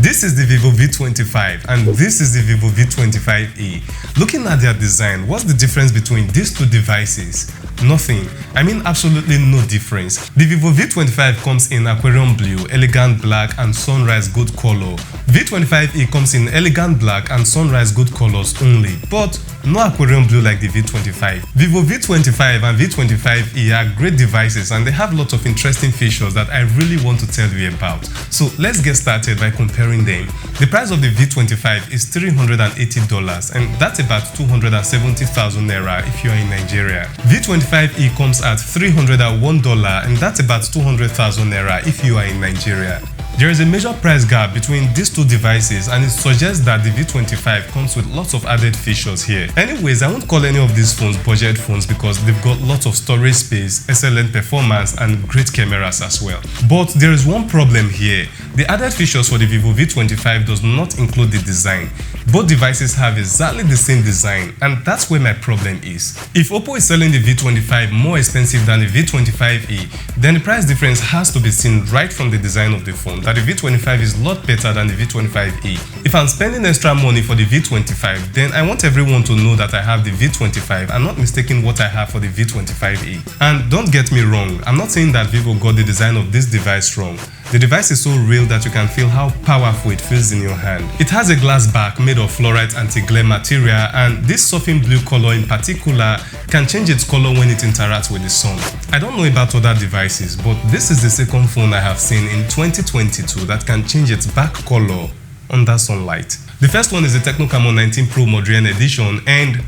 This is the VIVO V25 and this is the VIVO V25e. Looking at their design, what's the difference between these two devices? Nothing. I mean absolutely no difference. The VIVO V25 comes in aquarium blue, elegant black and sunrise gold color. V25e comes in elegant black and sunrise gold colors only, but no aquarium blue like the V25. VIVO V25 and V25e are great devices and they have lots of interesting features that I really want to tell you about. So let's get started by comparing them. The price of the V25 is $380 and that's about 270,000 naira if you are in Nigeria. V25e comes at $301 and that's about 200,000 naira if you are in Nigeria. There is a major price gap between these two devices and it suggests that the V25 comes with lots of added features here. Anyways, I won't call any of these phones budget phones because they've got lots of storage space, excellent performance and great cameras as well. But there is one problem here. The added features for the VIVO V25 does not include the design. Both devices have exactly the same design and that's where my problem is. If Oppo is selling the V25 more expensive than the V25e, then the price difference has to be seen right from the design of the phone, that the V25 is a lot better than the V25e. If I'm spending extra money for the V25, then I want everyone to know that I have the V25 and not mistaking what I have for the V25e. And don't get me wrong, I'm not saying that Vivo got the design of this device wrong. The device is so real that you can feel how powerful it feels in your hand. It has a glass back made of fluorite anti-glare material and this softened blue color in particular can change its color when it interacts with the sun. I don't know about other devices, but this is the second phone I have seen in 2022 that can change its back color under sunlight. The first one is the Tecno Camon 19 Pro Modern Edition and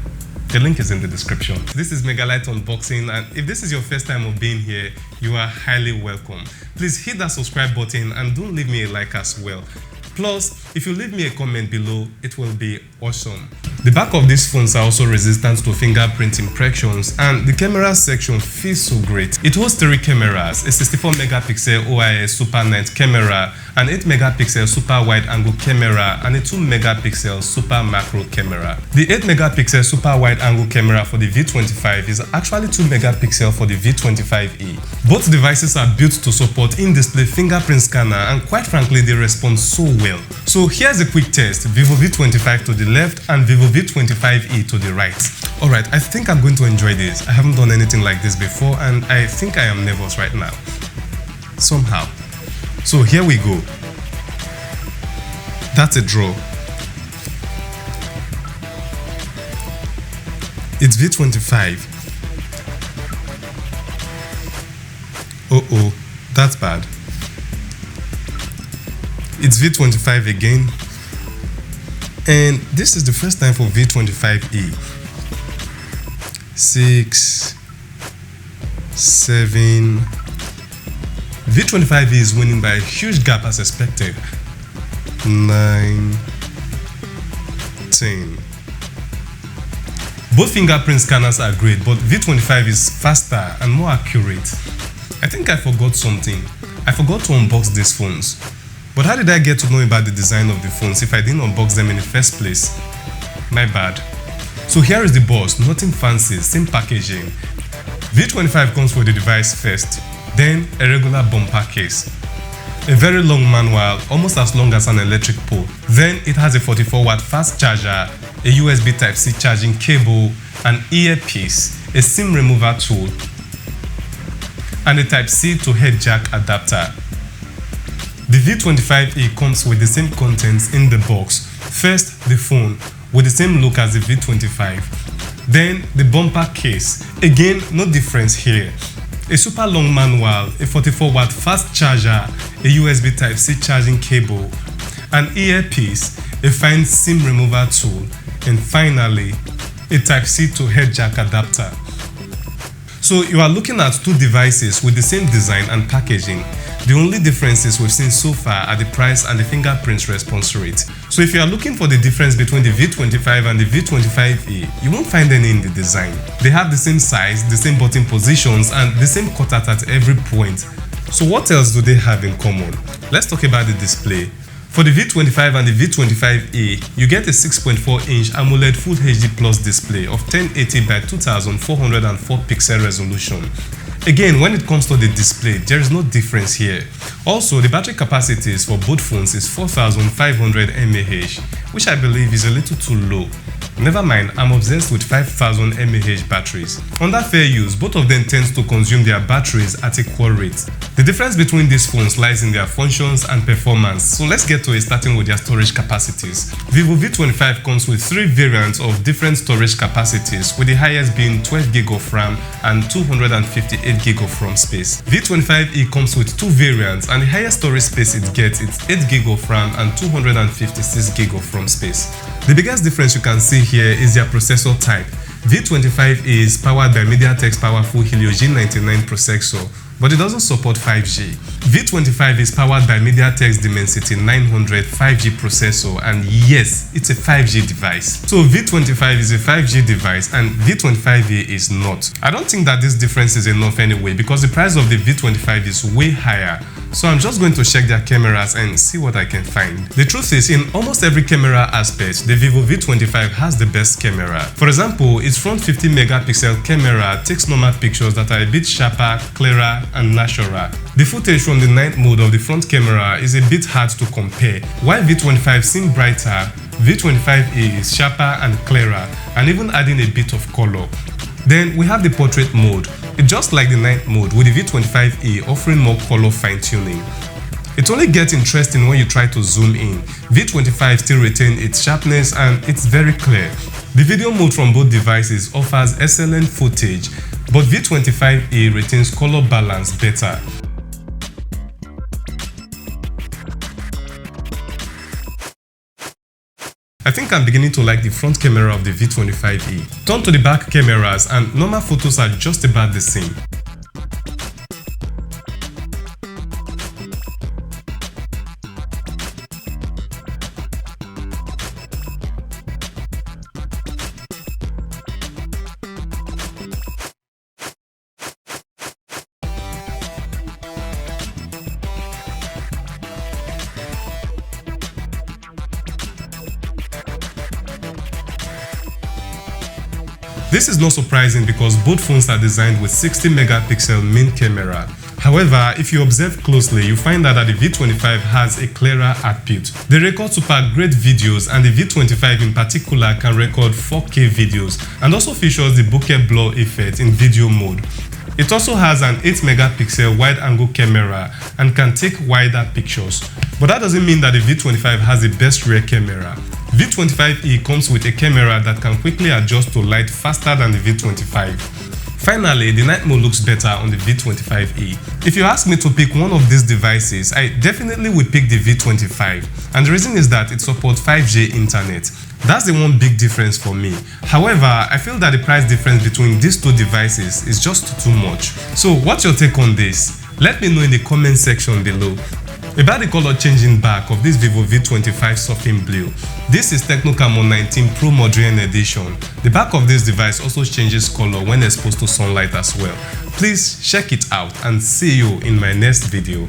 the link is in the description. This is Megalite Unboxing and if this is your first time of being here, you are highly welcome. Please hit that subscribe button and don't leave me a like as well. Plus, if you leave me a comment below, it will be awesome. The back of these phones are also resistant to fingerprint impressions and the camera section feels so great. It holds 3 cameras, a 64 megapixel OIS super night camera, an 8 megapixel super wide angle camera and a 2 megapixel super macro camera. The 8 megapixel super wide angle camera for the V25 is actually 2 megapixel for the V25e. Both devices are built to support in-display fingerprint scanner and quite frankly they respond so well. So here's a quick test, VIVO V25 to the left and VIVO V25e to the right. Alright, I think I'm going to enjoy this. I haven't done anything like this before and I think I am nervous right now. Somehow. So here we go. That's a draw. It's V25. Oh, that's bad. It's V25 again. And this is the first time for V25e. 6, 7. V25e is winning by a huge gap as expected. 9, 10. Both fingerprint scanners are great, but V25 is faster and more accurate. I think I forgot something. I forgot to unbox these phones. But how did I get to know about the design of the phones if I didn't unbox them in the first place? My bad. So here is the box, nothing fancy, same packaging. V25 comes with the device first, then a regular bumper case, a very long manual, almost as long as an electric pole. Then it has a 44-watt fast charger, a USB Type-C charging cable, an earpiece, a SIM remover tool, and a Type-C to head jack adapter. The V25e comes with the same contents in the box. First, the phone with the same look as the V25. Then the bumper case. Again, no difference here. A super long manual, a 44-watt fast charger, a USB Type-C charging cable, an earpiece, a fine SIM remover tool, and finally, a Type-C to head jack adapter. So you are looking at two devices with the same design and packaging. The only differences we've seen so far are the price and the fingerprint response rate. So if you are looking for the difference between the V25 and the V25e, you won't find any in the design. They have the same size, the same button positions, and the same cutout at every point. So what else do they have in common? Let's talk about the display. For the V25 and the V25e, you get a 6.4-inch AMOLED Full HD Plus display of 1080 by 2404 pixel resolution. Again, when it comes to the display, there is no difference here. Also, the battery capacities for both phones is 4500 mAh, which I believe is a little too low. Never mind, I'm obsessed with 5000 mAh batteries. Under fair use, both of them tend to consume their batteries at equal rates. The difference between these phones lies in their functions and performance, so let's get to it, starting with their storage capacities. VIVO V25 comes with 3 variants of different storage capacities, with the highest being 12GB of RAM and 258GB of ROM space. V25e comes with 2 variants, and the highest storage space it gets is 8GB of RAM and 256GB of ROM space. The biggest difference you can see here is their processor type. V25e is powered by MediaTek's powerful Helio G99 processor, but it doesn't support 5G. V25 is powered by MediaTek's Dimensity 900 5G processor, and yes, it's a 5G device. So V25 is a 5G device and V25e is not. I don't think that this difference is enough anyway, because the price of the V25 is way higher. So I'm just going to check their cameras and see what I can find. The truth is, in almost every camera aspect, the VIVO V25 has the best camera. For example, its front 50 megapixel camera takes normal pictures that are a bit sharper, clearer, and natural. The footage from the night mode of the front camera is a bit hard to compare. While V25 seems brighter, V25e is sharper and clearer, and even adding a bit of color. Then we have the portrait mode. It's just like the night mode, with the V25e offering more color fine-tuning. It only gets interesting when you try to zoom in. V25 still retains its sharpness and it's very clear. The video mode from both devices offers excellent footage, but V25e retains color balance better. I think I'm beginning to like the front camera of the V25e. Turn to the back cameras and normal photos are just about the same. This is not surprising because both phones are designed with 60 megapixel main camera. However, if you observe closely, you find out that the V25 has a clearer output. They record super great videos, and the V25 in particular can record 4K videos and also features the bokeh blur effect in video mode. It also has an 8 megapixel wide-angle camera and can take wider pictures. But that doesn't mean that the V25 has the best rear camera. V25e comes with a camera that can quickly adjust to light faster than the V25. Finally, the night mode looks better on the V25e. If you ask me to pick one of these devices, I definitely would pick the V25. And the reason is that it supports 5G internet. That's the one big difference for me. However, I feel that the price difference between these two devices is just too much. So what's your take on this? Let me know in the comment section below. About the color changing back of this VIVO V25 Surfing Blue. This is Technocamo 19 Pro Modern Edition. The back of this device also changes color when exposed to sunlight as well. Please check it out and see you in my next video.